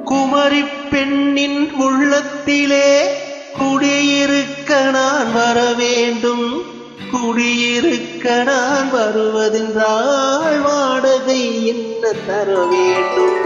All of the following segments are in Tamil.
குமரி பெண்ணின் உள்ளத்திலே குடியிருக்க நான் வர வேண்டும். குடியிருக்க நான் வருவதென்றால் வாடகை என்ன தர வேண்டும்?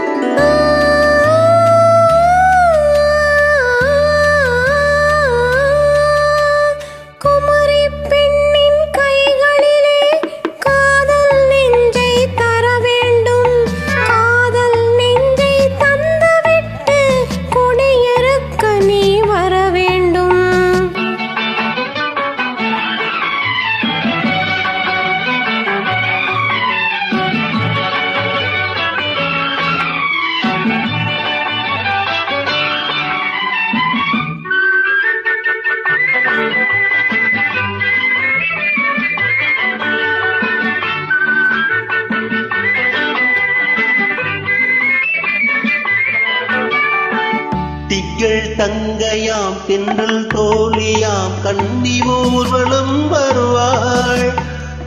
திங்கள் தங்கையாம் தென்றல் தோழியாம் கன்னி ஊர்வலம் வருவாள்.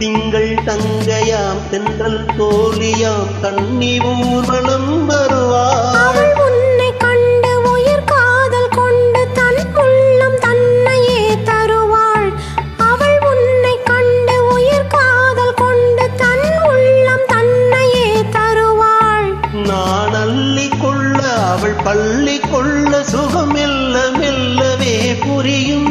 திங்கள் தங்கையாம் தென்றல் தோழியாம் கன்னி ஊர்வலம் வருவாள். உன்னை கண்டு உயிர் காதல் கொண்டு தன் உள்ளம் தன்னையே தருவாள். அவள் உன்னை கண்டு உயிர் காதல் கொண்டு தன் உள்ளம் தன்னையே தருவாள். நான் அள்ளி கொள்ள அவள் பள்ளி கொள்ள சுகம் மெல்ல மெல்லவே புரியும்.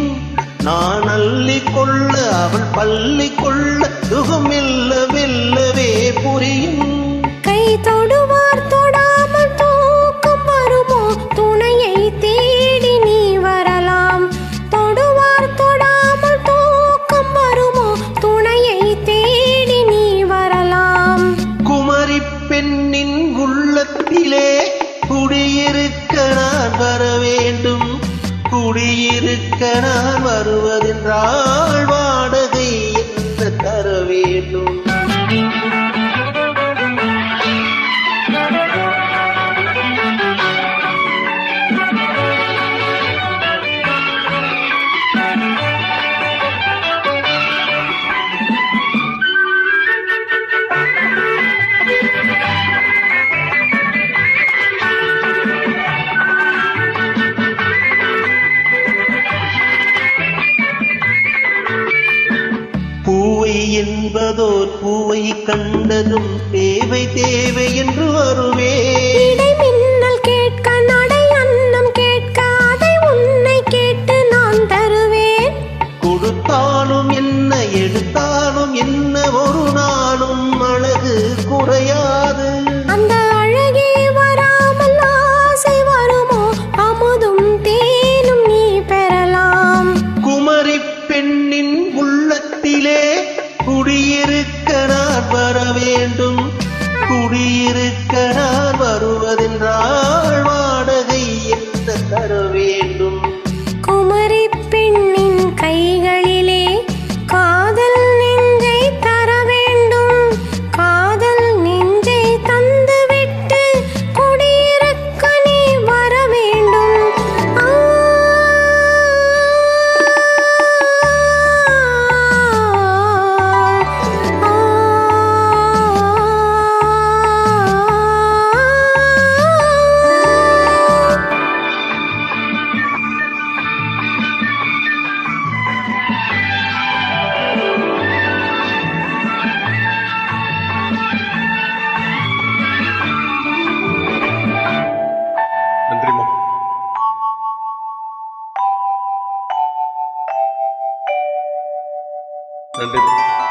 நான் அள்ளி கொள்ள அவள் பள்ளி கொள்ள சுகம் மெல்ல மெல்லவே புரியும். கை தொடுவார் தொடாமல் தூக்கம் வருமோ? துணையை தேடி நீ வரலாம். தொடுவார் தொடாமல் தூக்கம் வருமோ? துணையை தேடி நீ வரலாம். குமரி பெண்ணின் உள்ளத்திலே குடியிருக்க நான் வர வேண்டும். குடியிருக்க நான் வருவதென்றால் வாடகை என்ன தர வேண்டும்? பூவை என்பதோர் பூவை கண்டதும் தேவை தேவை என்று வருவே. மின்னல் கேட்க நடை அன்னம் கேட்க அதை உன்னை கேட்டு நான் தருவேன். கொடுத்தாலும் என்ன எடுத்தாலும் என்ன ஒரு நாளும் அழகு குறையாது. அந்த அழகே வராமல் ஆசை வருமோ? அமுதும் தேனும் நீ பெறலாம். குமரி பெண்ணின் உள்ளத்திலே குடியிருக்க நான் வர வேண்டும். குடியிருக்க நான் வருவதென்றால் வாடகை என்ன தர வேண்டும்? குமரி பெண்ணின் கைகளிலே காதல் நெஞ்சை தர வேண்டும். காதல் நெஞ்சை தந்துவிட்டு குடியிருக்க நீ வர வேண்டும். நன்றிமா. நன்றி.